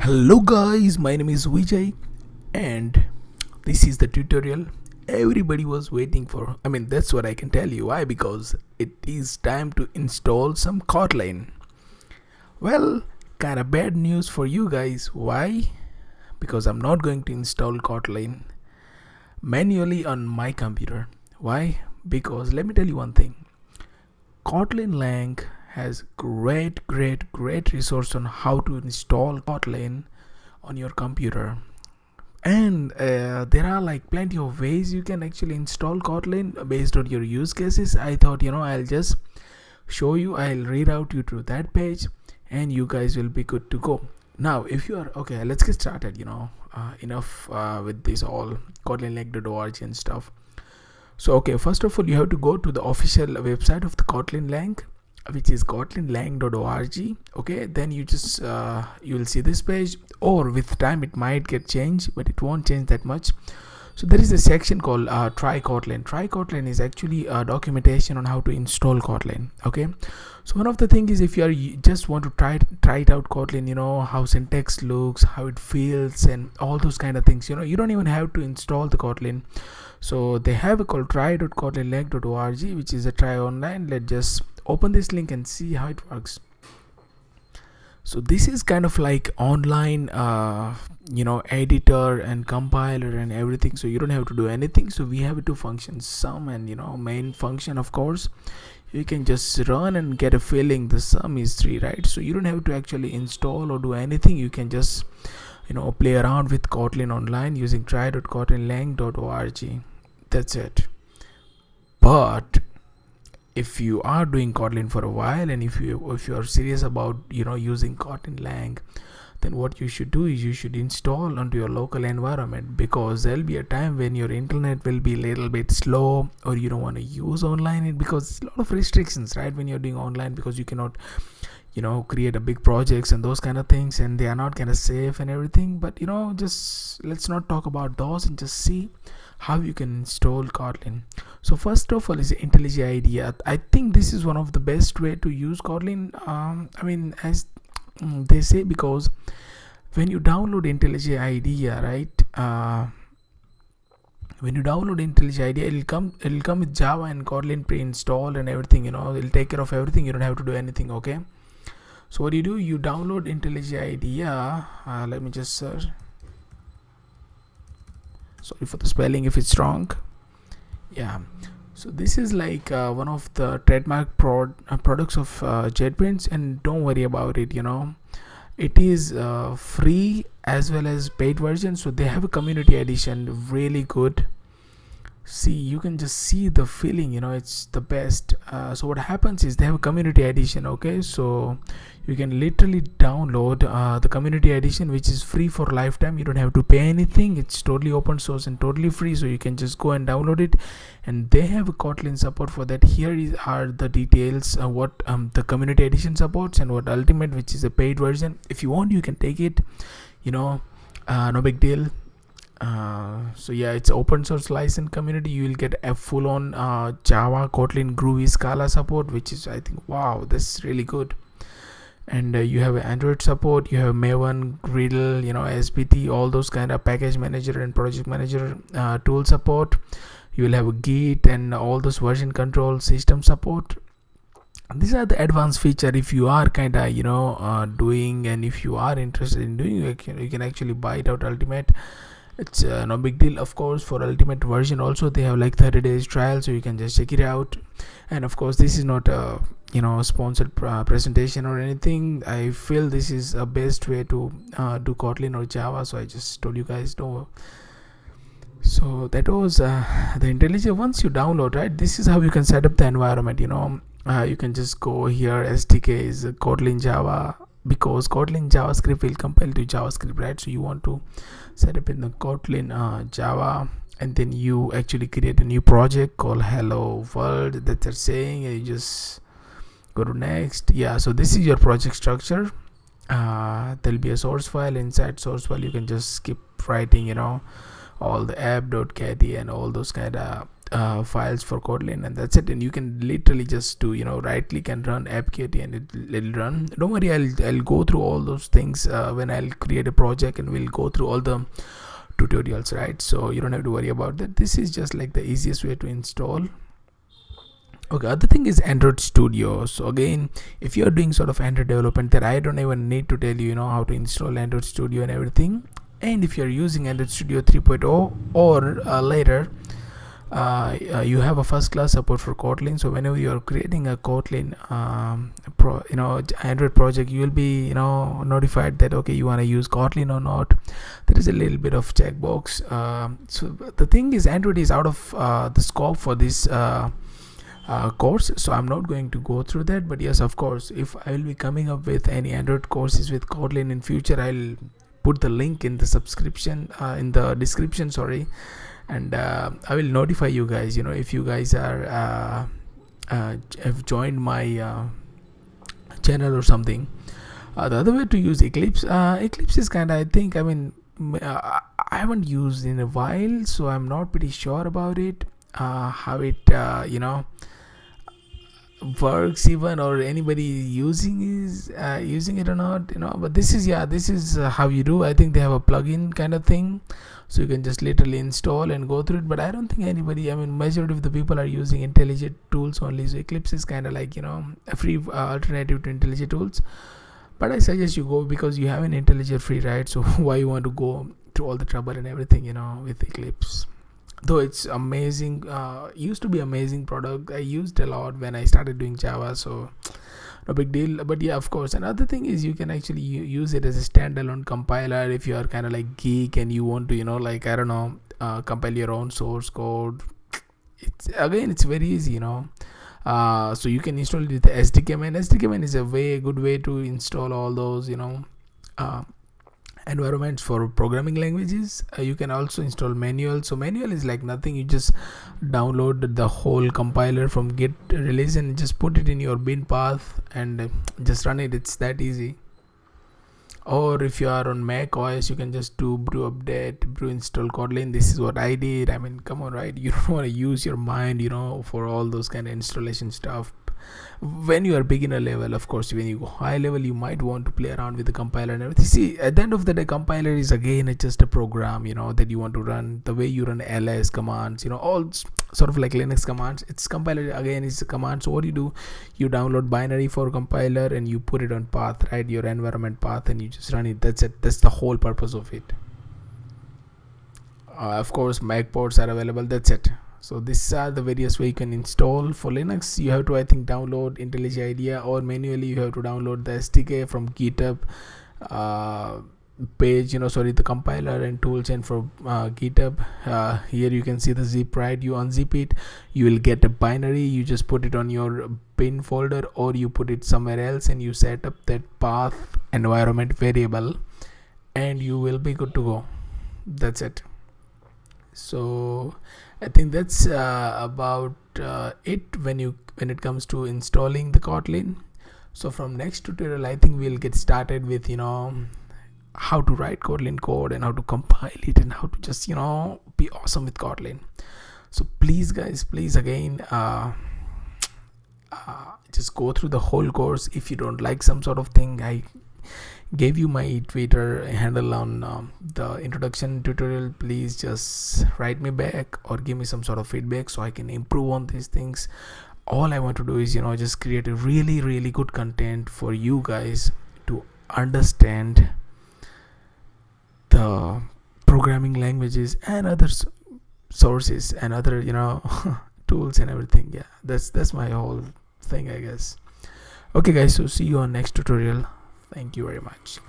Hello guys, my name is Vijay and this is the tutorial everybody was waiting for. That's what I can tell you. Why? Because it is time to install some Kotlin. Well, kind of bad news for you guys. Why? Because I'm not going to install Kotlin manually on my computer. Why? Because let me tell you one thing. Kotlin Lang has great resource on how to install Kotlin on your computer, and there are like plenty of ways you can actually install Kotlin based on your use cases. I thought I'll just show you, I'll read out you to that page and you guys will be good to go. Now if you are okay, let's get started. Enough with this all kotlinlang.org and stuff. So okay, first of all you have to go to the official website of the Kotlin Lang, which is kotlinlang.org. okay, then you just you will see this page, or with time it might get changed, but it won't change that much. So there is a section called try Kotlin is actually a documentation on how to install Kotlin. Okay, so one of the thing is, if you just want to try it out Kotlin, how syntax looks, how it feels and all those kind of things, you don't even have to install the Kotlin. So they have a called try.kotlinlang.org, which is a try online. Let's just open this link and see how it works. So this is kind of like online editor and compiler and everything, so you don't have to do anything. So we have two functions, sum and main function. Of course you can just run and get a feeling the sum is 3, right? So you don't have to actually install or do anything. You can just play around with Kotlin online using try.kotlinlang.org. That's it. But if you are doing Kotlin for a while, and if you are serious about using Kotlin Lang, then what you should do is you should install onto your local environment, because there'll be a time when your internet will be a little bit slow, or you don't want to use online because it's a lot of restrictions, right, when you're doing online, because you cannot create a big projects and those kind of things, and they are not kind of safe and everything. But just let's not talk about those and just see how you can install Kotlin. So first of all is IntelliJ IDEA. I think this is one of the best way to use Kotlin, as they say, because when you download IntelliJ IDEA, right, when you download IntelliJ IDEA, it'll come with Java and Kotlin pre-installed and everything. It'll take care of everything. You don't have to do anything. Okay, so what do, you download IntelliJ IDEA. Let me just search. Sorry for the spelling if it's wrong. Yeah, so this is like one of the trademark products of JetBrains, and don't worry about it. It is free as well as paid version. So they have a community edition, really good. See, you can just see the feeling, it's the best. So what happens is they have a community edition. Okay, so you can literally download the community edition, which is free for lifetime. You don't have to pay anything. It's totally open source and totally free, so you can just go and download it. And they have a Kotlin support for that. Here are the details, what the community edition supports, and what ultimate, which is a paid version. If you want, you can take it, no big deal. So yeah, it's open source license community. You will get a full-on Java, Kotlin, Groovy, Scala support, which is, I think, wow, that's really good. And you have Android support, you have Maven, Gradle, SBT, all those kind of package manager and project manager tool support. You will have a Git and all those version control system support. These are the advanced feature. If you are kind of doing, and if you are interested in doing, you can actually buy it out ultimate. It's no big deal. Of course, for ultimate version also they have like 30 days trial, so you can just check it out. And of course, this is not a sponsored presentation or anything. I feel this is a best way to do Kotlin or Java, so I just told you guys. So that was the IntelliJ. Once you download, right, this is how you can set up the environment. You can just go here, SDK is Kotlin Java, because Kotlin JavaScript will compile to JavaScript, right? So you want to set up in the Kotlin Java, and then you actually create a new project called Hello World, that they're saying, and you just go to next. Yeah, so this is your project structure. There'll be a source file. Inside source file you can just skip writing all the app.cat and all those kind of files for kotlin, and that's it. And you can literally just do, right click and run apt and it'll run. Don't worry, I'll go through all those things when I'll create a project, and we'll go through all the tutorials, right? So you don't have to worry about that. This is just like the easiest way to install. Okay, other thing is Android Studio. So again, if you're doing sort of Android development, that I don't even need to tell you, how to install Android Studio and everything. And if you're using Android Studio 3.0 or later, you have a first class support for kotlin. So whenever you're creating a kotlin Android project, you will be notified that okay, you want to use kotlin or not. There is a little bit of checkbox. So the thing is, Android is out of the scope for this course, so I'm not going to go through that. But yes, of course, if I will be coming up with any Android courses with kotlin in future, I'll put the link in the subscription in the description, sorry. And I will notify you guys, if you guys are have joined my channel or something. The other way to use Eclipse, Eclipse is kind of, I haven't used in a while, so I'm not pretty sure about it, how it works even, or anybody using it or not, but this is how you do. I think they have a plugin kind of thing, so you can just literally install and go through it. But I don't think anybody, majority of the people are using IntelliJ tools only. So Eclipse is kind of like a free alternative to IntelliJ tools. But I suggest you go, because you have an IntelliJ free, right? So why you want to go through all the trouble and everything, with Eclipse? Though it's amazing, used to be amazing product. I used a lot when I started doing Java, so no big deal. But yeah, of course, another thing is you can actually use it as a standalone compiler if you are kind of like geek and you want to compile your own source code. It's very easy, so you can install it with SDKman. SDKman is a good way to install all those environments for programming languages. You can also install manual. So manual is like nothing, you just download the whole compiler from git release and just put it in your bin path and just run it. It's that easy. Or if you are on Mac OS, you can just do brew update, brew install kotlin. This is what I did. Come on, right? You don't want to use your mind for all those kind of installation stuff. When you are beginner level, of course. When you go high level, you might want to play around with the compiler and everything. See, at the end of the day, compiler is again just a program, that you want to run. The way you run ls commands, all sort of like Linux commands. It's compiler again is a command. So what you download binary for compiler and you put it on path, right, your environment path, and you just run it. That's it. That's the whole purpose of it. Of course, Mac ports are available. That's it. So these are the various way you can install. For Linux, you have to download IntelliJ IDEA, or manually you have to download the SDK from GitHub page, the compiler and toolchain for GitHub. Here you can see the zip, right? You unzip it, you will get a binary. You just put it on your bin folder, or you put it somewhere else, and you set up that path environment variable, and you will be good to go. That's it. So I think that's about it when it comes to installing the kotlin. So from next tutorial, I think we'll get started with how to write kotlin code and how to compile it and how to just be awesome with kotlin. So please guys, again, just go through the whole course. If you don't like some sort of thing, I gave you my Twitter handle on the introduction tutorial. Please just write me back or give me some sort of feedback so I can improve on these things. All I want to do is just create a really, really good content for you guys to understand the programming languages and other sources and other tools and everything. Yeah, that's my whole thing, I guess. Okay guys, so see you on next tutorial. Thank you very much.